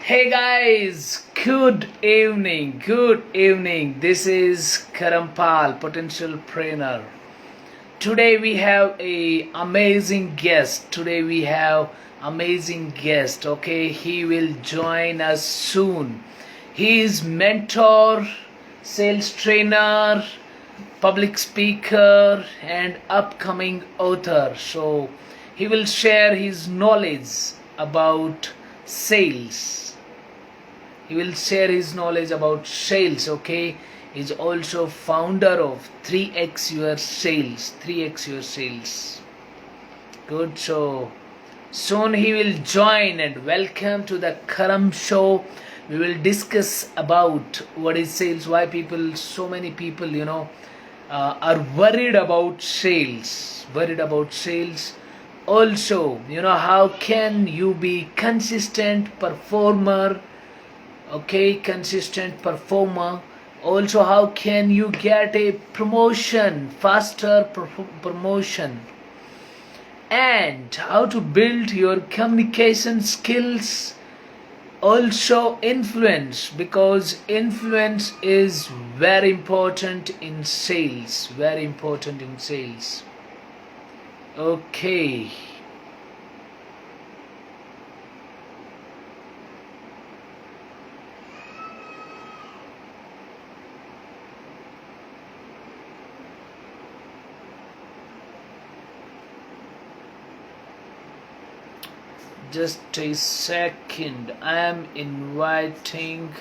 Hey guys, good evening, good evening. This is Karam, potential trainer. Today we have a amazing guest. Okay, he will join us soon. He is mentor, sales trainer, public speaker, and upcoming author. So he will share his knowledge about sales. He will share his knowledge about sales. Okay, he's also founder of 3x your sales. Good. So soon he will join, and welcome to the Karam show. We will discuss about what is sales, why so many people are worried about sales. Also, how can you be consistent performer? Okay, consistent performer. Also, how can you get a promotion, faster promotion, and how to build your communication skills. Also influence, because influence is very important in sales. Okay. Just a second. I am inviting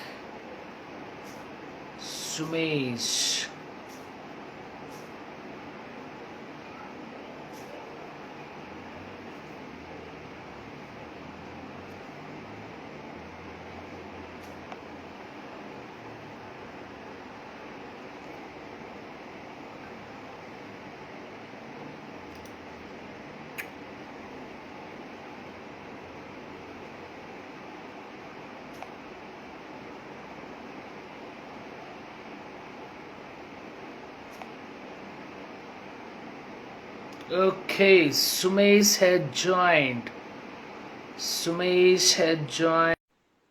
Sumesh. Okay, Sumesh had joined.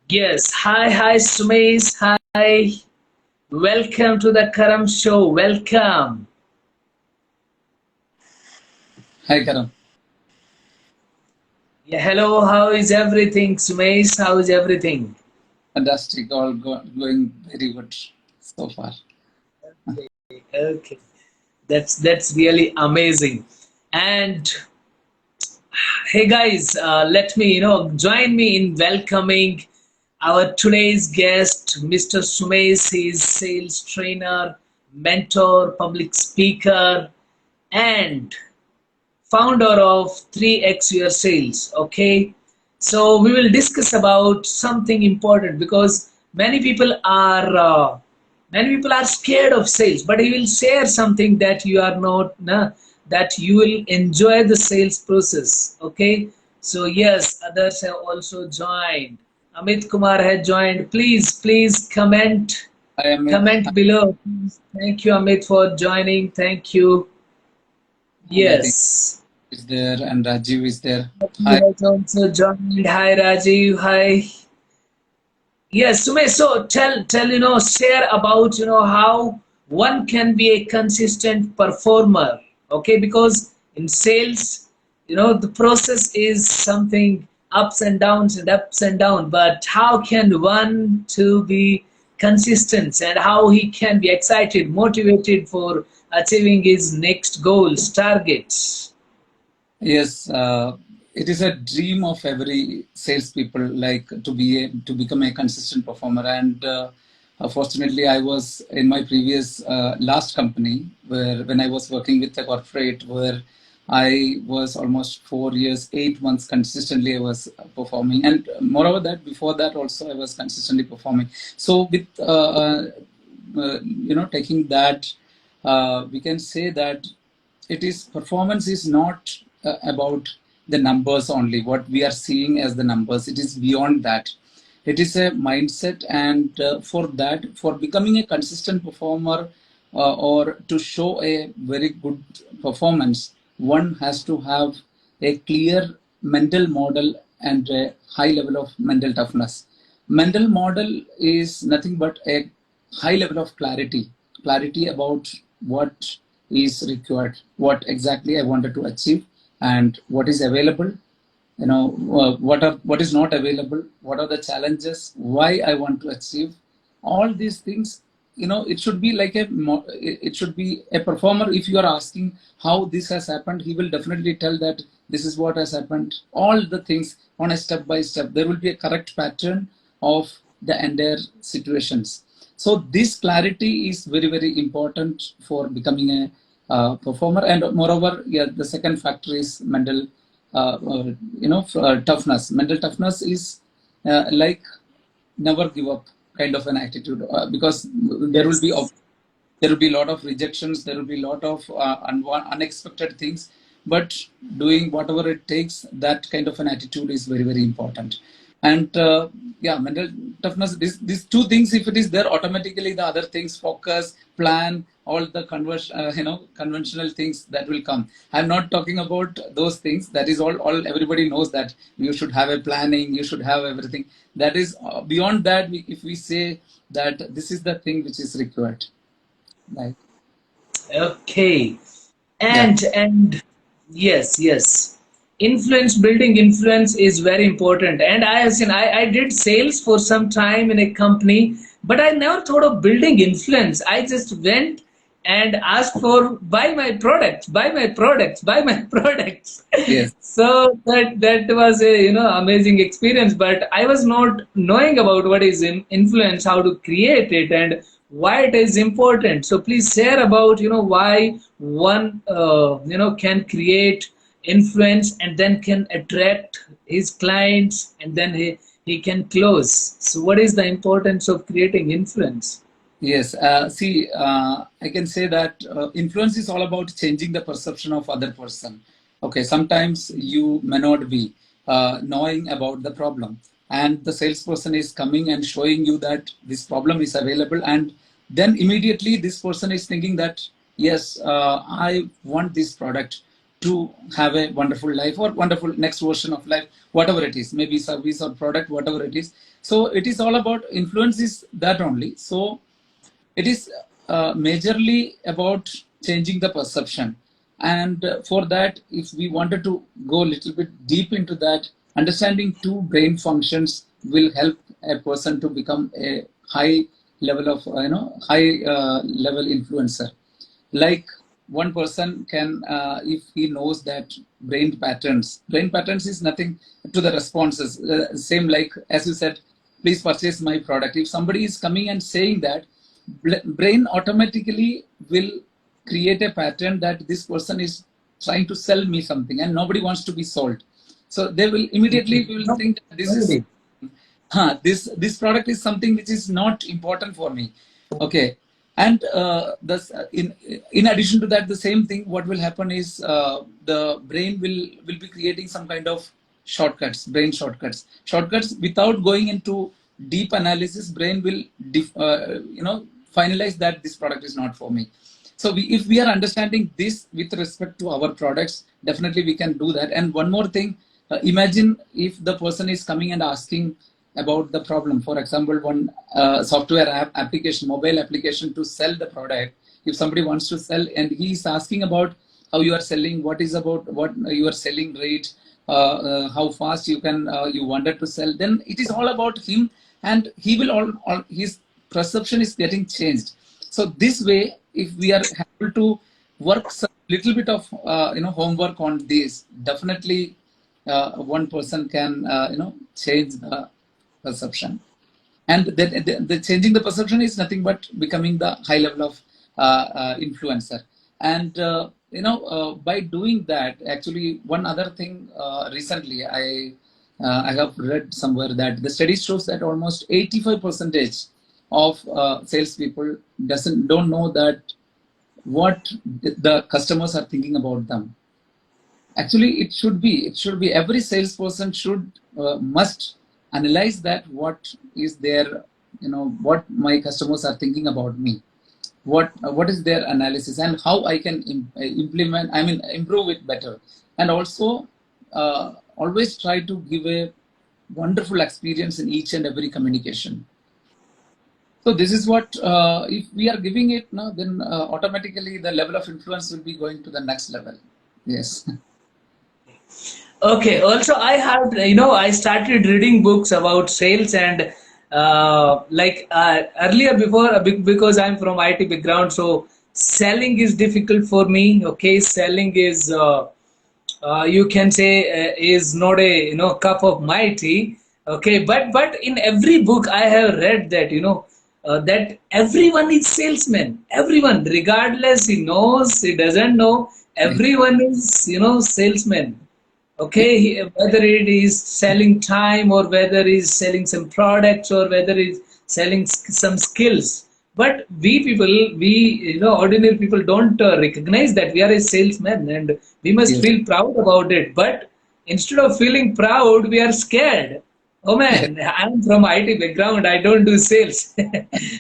Yes, hi Sumesh, hi. Welcome to the Karam show. Welcome. Hi, Karam. Yeah, hello. How is everything, Sumesh? How is everything? Fantastic. Going very good so far. Okay, that's really amazing. And hey guys, let me join me in welcoming our today's guest, Mr. Sumesh. He's sales trainer, mentor, public speaker, and founder of 3x your sales. Okay, so we will discuss about something important, because many people are scared of sales, but he will share something that you are not that you will enjoy the sales process. Okay, so yes, others have also joined. Amit Kumar has joined. Please comment Hi, Amit. below. Thank you, Amit, for joining. Thank you. And I think Yes. is there and Rajiv is there. Rajiv Hi. has also joined. Hi, Rajiv. Hi. Yes, Sumesh. So tell share about how one can be a consistent performer. Okay, because in sales, the process is something ups and downs and ups and downs. But how can one to be consistent, and how he can be excited, motivated for achieving his next goals, targets? Yes, it is a dream of every salespeople, like to become a consistent performer. And fortunately, I was in my previous last company where when I was working with a corporate where I was almost 4 years, 8 months consistently I was performing, and moreover that before that also I was consistently performing. So with taking that, we can say that it is performance is not about the numbers only what we are seeing as the numbers. It is beyond that. It is a mindset, and for that, for becoming a consistent performer, or to show a very good performance, one has to have a clear mental model and a high level of mental toughness. Mental model is nothing but a high level of clarity about what is required, what exactly I wanted to achieve, and what is available. What is not available, what are the challenges, why I want to achieve all these things. It should be like it should be a performer. If you are asking how this has happened, he will definitely tell that this is what has happened, all the things on a step by step. There will be a correct pattern of the entire situations. So this clarity is very very important for becoming a performer. And moreover, yeah, the second factor is mental toughness. Mental toughness is like never give up kind of an attitude, because there will be Yes. there will be a lot of rejections, there will be a lot of unexpected things, but doing whatever it takes, that kind of an attitude is very very important. And yeah, mental toughness, these two things, if it is there, automatically the other things, focus, plan, all the conventional things, that will come. I'm not talking about those things. That is all everybody knows, that you should have a planning, you should have everything. That is beyond that. If we say that this is the thing which is required, like, Okay. yeah, And yes, yes. Influence, building influence is very important. And I have seen, I did sales for some time in a company, but I never thought of building influence. I just went and asked for buy my products, buy my products, buy my products. yes, So that was a amazing experience. But I was not knowing about what is influence, how to create it, and why it is important. So please share about why one can create influence and then can attract his clients, and then he can close. So what is the importance of creating influence? yes. See, I can say that influence is all about changing the perception of other person. Okay, sometimes you may not be knowing about the problem, and the salesperson is coming and showing you that this problem is available, and then immediately this person is thinking that yes, I want this product to have a wonderful life, or wonderful next version of life, whatever it is, maybe service or product, whatever it is. So it is all about influence, is that only. So it is majorly about changing the perception. And for that, if we wanted to go a little bit deep into that, understanding two brain functions will help a person to become a high level of, high level influencer. Like, one person can, if he knows that brain patterns is nothing to the responses, same like as you said, please purchase my product. If somebody is coming and saying that, brain automatically will create a pattern that this person is trying to sell me something, and nobody wants to be sold. So they will immediately will No, think that this is, nobody. this product is something which is not important for me. Okay. And in addition to that, the same thing, what will happen is, the brain will be creating some kind of shortcuts without going into deep analysis. Brain will finalize that this product is not for me. So if we are understanding this with respect to our products, definitely we can do that. And one more thing, imagine if the person is coming and asking about the problem. For example, one software application, mobile application, to sell the product. If somebody wants to sell and he is asking about how you are selling, what is about what you are selling rate, how fast you wanted to sell, then it is all about him, and he will all his perception is getting changed. So this way, if we are able to work a little bit of homework on this, definitely one person can change the perception. And the changing the perception is nothing but becoming the high level of influencer. And by doing that, actually, one other thing, recently I have read somewhere that the study shows that almost 85 percentage of salespeople don't know that what the customers are thinking about them. Actually, it should be every salesperson should must analyze that what is their, what my customers are thinking about me, what is their analysis, and how I can implement, improve it better. And also, always try to give a wonderful experience in each and every communication. So this is what, if we are giving it now, then automatically the level of influence will be going to the next level. Yes. Okay. Also, I have, I started reading books about sales and earlier before, because I'm from IT background, so selling is difficult for me. Okay, selling is you can say is not a cup of my tea. Okay, but in every book I have read that that everyone is salesman. Everyone, regardless he knows he doesn't know, everyone is salesman. Okay, whether it is selling time or whether it is selling some products or whether it's selling some skills. But we people, we ordinary people don't recognize that we are a salesman and we must Yes. feel proud about it. But instead of feeling proud, we are scared. Oh man, Yes. I'm from IT background, I don't do sales.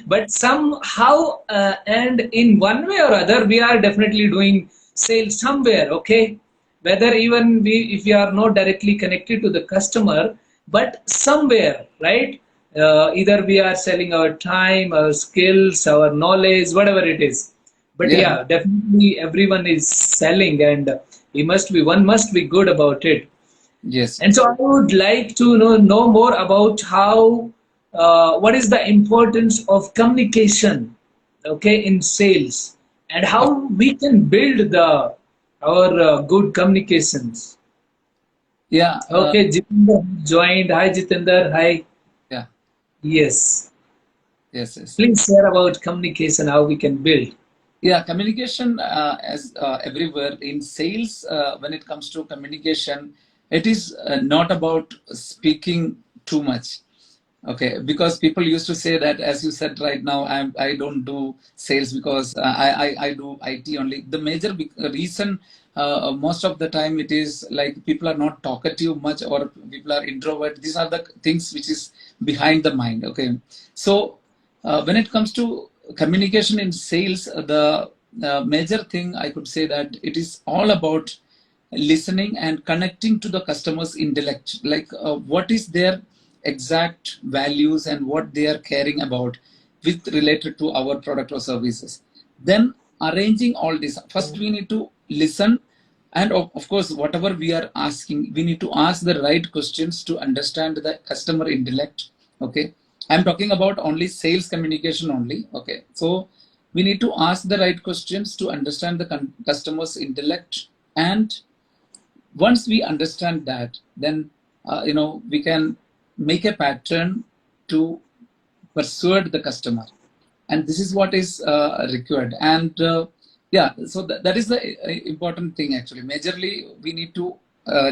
But somehow, and in one way or other, we are definitely doing sales somewhere. Okay, whether even we, if we are not directly connected to the customer, but somewhere, right? Either we are selling our time, our skills, our knowledge, whatever it is. But Yeah. yeah, definitely everyone is selling, and we must be, one must be good about it. Yes. And so I would like to know more about how, what is the importance of communication, okay, in sales, and how Uh, we can build the our good communications. yeah. Okay, Jitendra joined. Hi, Jitendra. Hi. Yeah. Yes. Yes. Yes. Please share about communication, how we can build. Yeah, communication, as everywhere in sales, when it comes to communication, it is not about speaking too much. Okay, because people used to say that, as you said right now, I don't do sales because I do IT only. The major reason, most of the time, it is like people are not talkative much or people are introvert. These are the things which is behind the mind. Okay, so when it comes to communication in sales, the major thing I could say that it is all about listening and connecting to the customer's intellect, like what is their exact values and what they are caring about with related to our product or services. Then arranging all this, first we need to listen, and of course whatever we are asking, we need to ask the right questions to understand the customer intellect. Okay, I'm talking about only sales communication only. Okay, so we need to ask the right questions to understand the customer's intellect, and once we understand that, then we can make a pattern to persuade the customer, and this is what is required. And yeah, so that is the important thing actually. Majorly we need to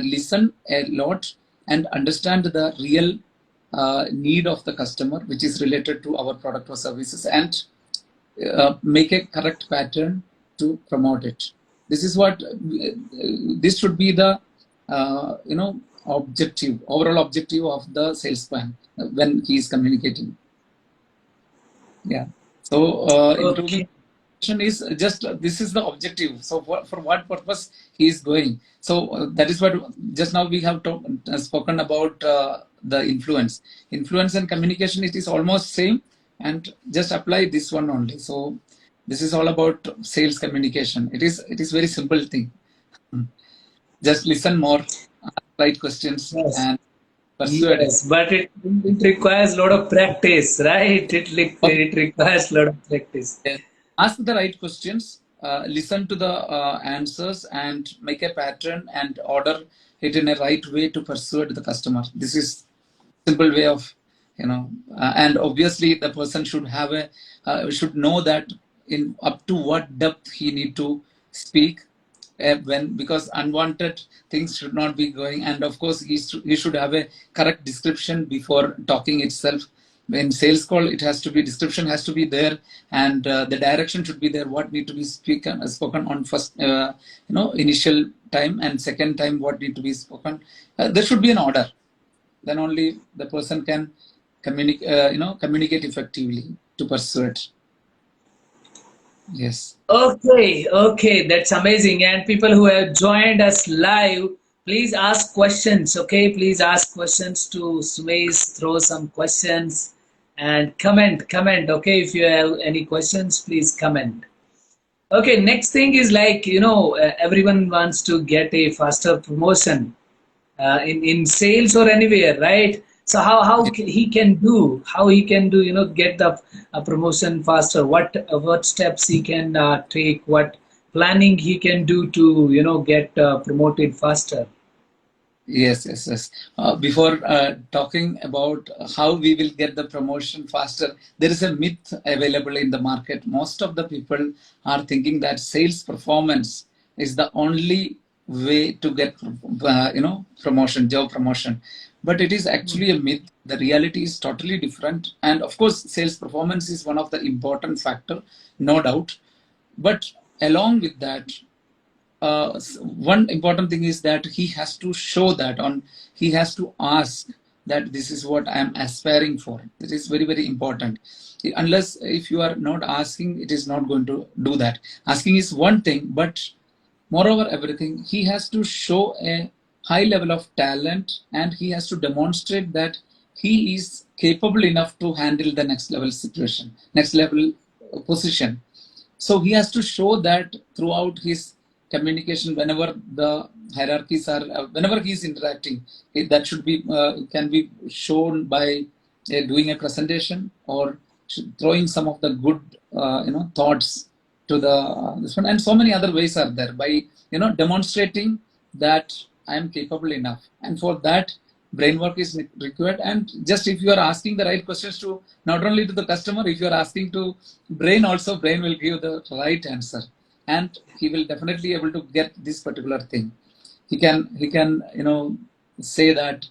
listen a lot and understand the real need of the customer, which is related to our product or services, and make a correct pattern to promote it. This is what this should be the objective, overall objective of the salesman when he is communicating. Yeah. So improving Okay. is just this is the objective. So for what purpose he is going? So that is what just now we have spoken about the influence and communication. It is almost same, and just apply this one only. So this is all about sales communication. It is very simple thing. Just listen more, ask right questions, Yes. and persuade it. Yes, but it requires a lot of practice, right? It requires a lot of practice. Yes. Ask the right questions, listen to the answers, and make a pattern and order it in a right way to persuade the customer. This is simple way of, and obviously the person should have a should know that in up to what depth he need to speak, when, because unwanted things should not be going, and of course he should have a correct description before talking itself. In sales call, it has to be, description has to be there, and the direction should be there, what need to be spoken on first, initial time, and second time what need to be spoken. There should be an order, then only the person can communicate effectively to persuade. Yes. Okay, okay, that's amazing. And people who have joined us live, Please ask questions, okay? Please ask questions to Sumesh. Throw some questions and comment, okay? If you have any questions, please comment. Okay, next thing is like, everyone wants to get a faster promotion in sales or anywhere, right? So how he can do, get the promotion faster? What steps he can take? What planning he can do to, get promoted faster? Yes, yes, yes. Before talking about how we will get the promotion faster, there is a myth available in the market. Most of the people are thinking that sales performance is the only way to get, promotion, job promotion. But it is actually a myth. The reality is totally different. And of course, sales performance is one of the important factor, no doubt. But along with that, one important thing is that he has to show that on he has to ask that this is what I am aspiring for. This is very, very important. Unless if you are not asking, it is not going to do that. Asking is one thing, but moreover everything, he has to show a high level of talent, and he has to demonstrate that he is capable enough to handle the next level situation, next level position. So he has to show that throughout his communication, whenever the hierarchies are, whenever he is interacting, that should be can be shown by doing a presentation, or throwing some of the good thoughts to the this one, and so many other ways are there by demonstrating that I am capable enough, and for that brain work is required. And just if you are asking the right questions to not only to the customer, if you are asking to brain also, brain will give the right answer, and he will definitely able to get this particular thing. He can say that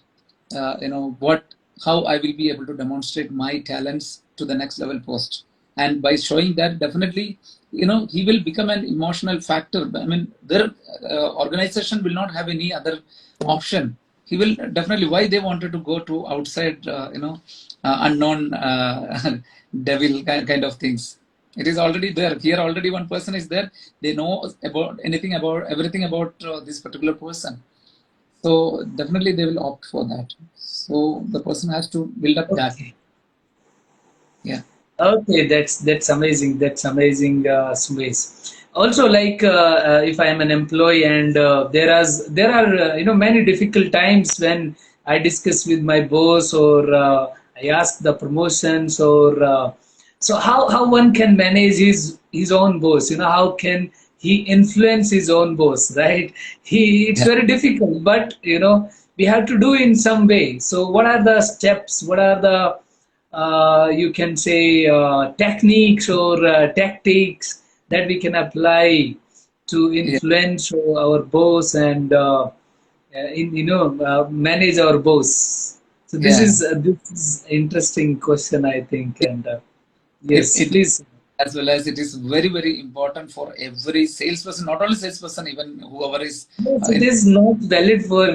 what how I will be able to demonstrate my talents to the next level post. And by showing that, definitely he will become an emotional factor. I mean, their organization will not have any other option. He will definitely, why they wanted to go to outside unknown devil kind of things. It is already there. Here already one person is there. They know about anything about everything about this particular person. So definitely they will opt for that. So the person has to build up that. Okay. Yeah. Okay, that's amazing. That's amazing, Sumesh. Also, like if I am an employee and there are many difficult times when I discuss with my boss, or I ask the promotions, or so how one can manage his own boss. How can he influence his own boss, right? It's Yeah. very difficult, but we have to do in some way. So what are the steps? What are the you can say techniques or tactics that we can apply to Yeah. influence our boss and manage our boss. So Yeah. this is interesting question, I think. And yes, It please. as well as it is very, very important for every salesperson, not only salesperson, even whoever is Yes, in. it is not valid for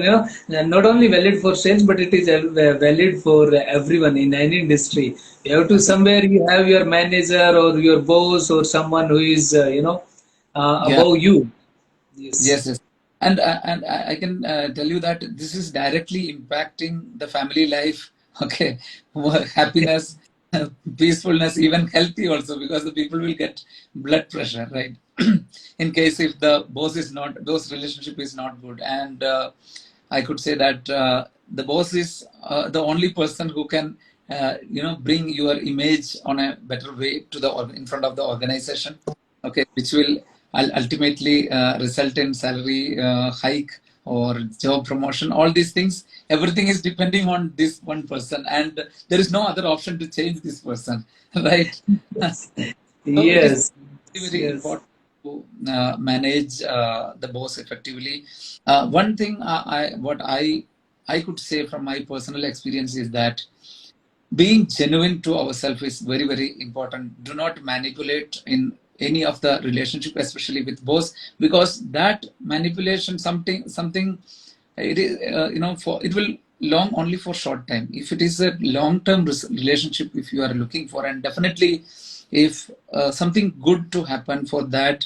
not only valid for sales, but it is valid for everyone in any industry. You have to Absolutely. somewhere you have your manager or your boss or someone who is Yeah. above you. Yes. Yes, yes. And I can tell you that this is directly impacting the family life, okay, happiness, peacefulness, even healthy also, because the people will get blood pressure, right? In case if the boss is not, those relationship is not good. And I could say that the boss is the only person who can, bring your image on a better way to the in front of the organization, okay, which will ultimately result in salary hike or job promotion. All these things, everything is depending on this one person, and there is no other option to change this person, right? So it is Yes. very, very Yes. important to manage the boss effectively. One thing I could say from my personal experience is that being genuine to ourselves is very, very important. Do not manipulate in any of the relationship, especially with boss, because that manipulation something it is for it will long only for short time. If it is a long term relationship, if you are looking for, and definitely if something good to happen for that,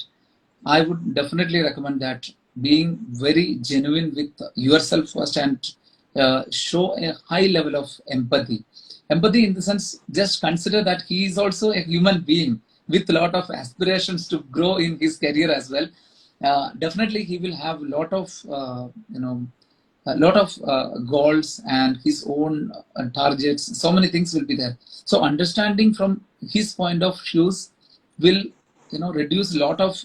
I would definitely recommend that being very genuine with yourself first, and show a high level of empathy. Empathy in the sense, just consider that he is also a human being with a lot of aspirations to grow in his career as well. Definitely he will have a lot of a lot of goals and his own targets. So many things will be there. So understanding from his point of views will reduce a lot of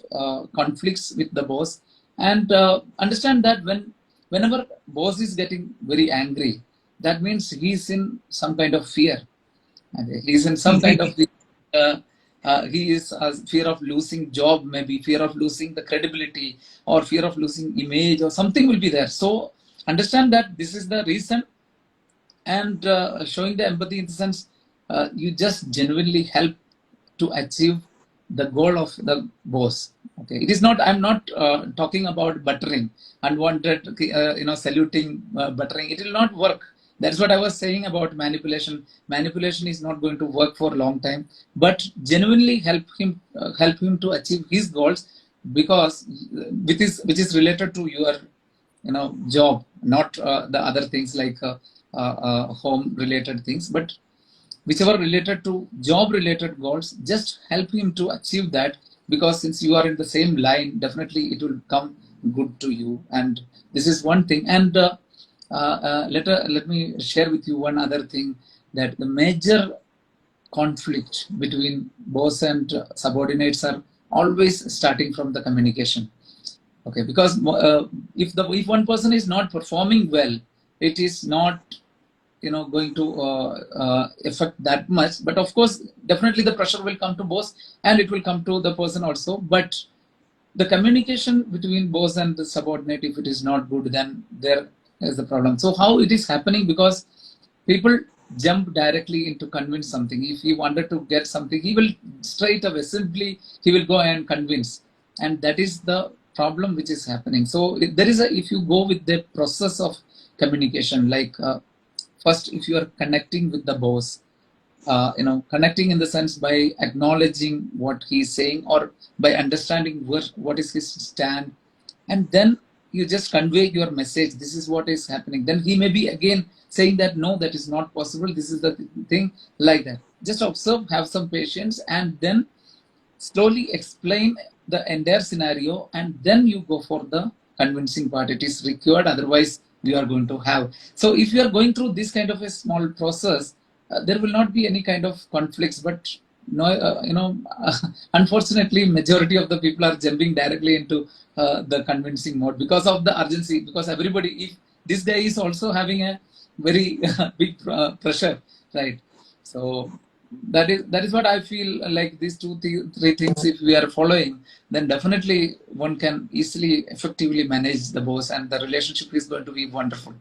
conflicts with the boss. And understand that whenever boss is getting very angry, that means he's in some kind of fear. Okay. He's in some kind of uh, he is fear of losing job, maybe fear of losing the credibility, or fear of losing image, or something will be there. So understand that this is the reason, and showing the empathy in the sense, you just genuinely help to achieve the goal of the boss. Okay, it is not. I'm not talking about buttering, unwanted, saluting, buttering. It will not work. That's what I was saying about manipulation. Manipulation is not going to work for a long time. But genuinely help him to achieve his goals, because which is related to your job, not the other things like home related things, but whichever related to job related goals, just help him to achieve that, because since you are in the same line, definitely it will come good to you. And this is one thing. And let me share with you one other thing, that the major conflict between boss and subordinates are always starting from the communication. Okay, because if one person is not performing well, it is not going to affect that much. But of course, definitely the pressure will come to boss, and it will come to the person also. But the communication between boss and the subordinate, if it is not good, then there is the problem. So how it is happening? Because people jump directly into convince something. If he wanted to get something, he will straight away simply he will go and convince. And that is the problem which is happening. So there is a, if you go with the process of communication, like first, if you are connecting with the boss, connecting in the sense by acknowledging what he is saying, or by understanding what is his stand, and then you just convey your message. This is what is happening. Then he may be again saying that no, that is not possible. This is the thing, like that. Just observe, have some patience, and then slowly explain the entire scenario, and then you go for the convincing part. It is required, otherwise you are going to have. So if you are going through this kind of a small process, there will not be any kind of conflicts. But no, unfortunately majority of the people are jumping directly into the convincing mode because of the urgency, because everybody, if this guy is also having a very big pressure, right? So that is what I feel like. These three things, if we are following, then definitely one can easily effectively manage the boss, and the relationship is going to be wonderful,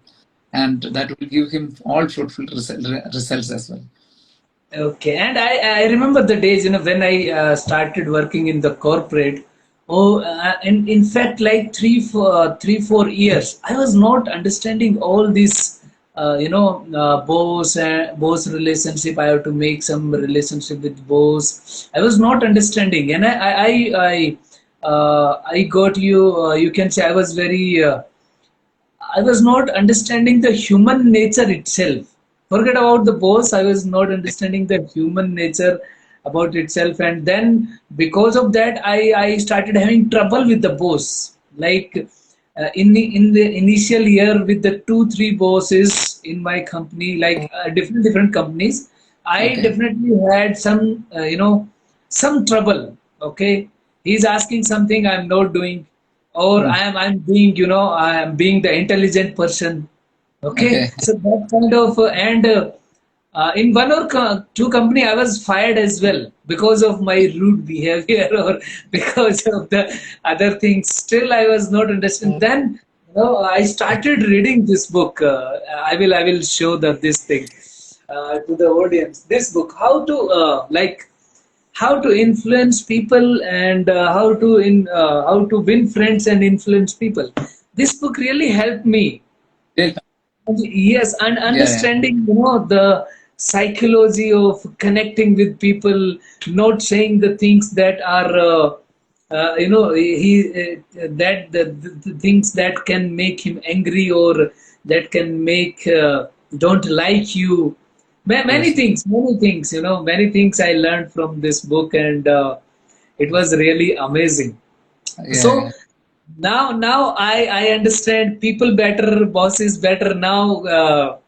and that will give him all fruitful results as well. Okay, and I remember the days, when I started working in the corporate. Oh, in fact, like 3 4 years, I was not understanding all this, boss relationship. I have to make some relationship with boss. I was not understanding, and I got you. You can say I was very. I was not understanding the human nature itself. Forget about the boss. I was not understanding the human nature about itself, and then because of that, I started having trouble with the boss. Like in the initial year with the 2 3 bosses in my company, like different companies, I Okay. definitely had some some trouble. Okay, he's asking something I'm not doing, or Hmm. I'm being I am being the intelligent person. Okay, Okay. so that kind of and in one or two company I was fired as well because of my rude behavior or because of the other things. Still I was not understanding. Then I started reading this book. I will show that this thing to the audience. This book, how to how to influence people, and how to win friends and influence people. This book really helped me. Yeah. Yes, and Yeah. understanding, the psychology of connecting with people, not saying the things that are that the things that can make him angry or that can make don't like you. Many Yes. things, many things. Many things I learned from this book, and it was really amazing. Yeah. So Yeah. now I understand people better, bosses better. Now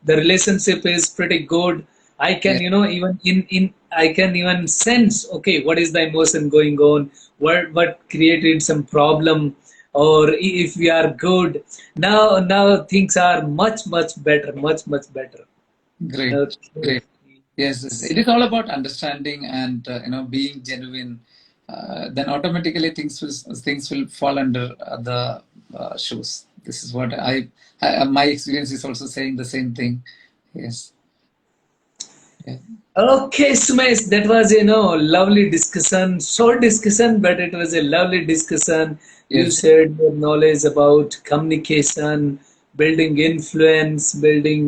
the relationship is pretty good. I can Yes. even in I can even sense, okay, what is the emotion going on, what created some problem, or if we are good. Now things are much better, much better. Great. Okay. Great. Yes, yes. It is all about understanding and being genuine. Then automatically things will fall under the shoes. This is what my experience is also saying the same thing. Yes. Yeah. Okay, Sumesh, that was lovely discussion, short discussion, but it was a lovely discussion. You Yes. shared your knowledge about communication, building influence, building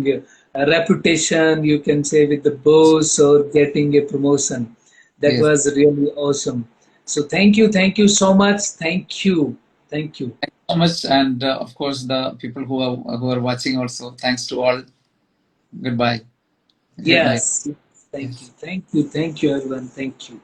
a reputation, you can say with the boss or getting a promotion. That Yes. was really awesome. So thank you so much. Thank you. Thank you so much, and of course the people who are watching also. Thanks to all. Goodbye. Good night. Yes, thank you, Yes. thank you, everyone. Thank you.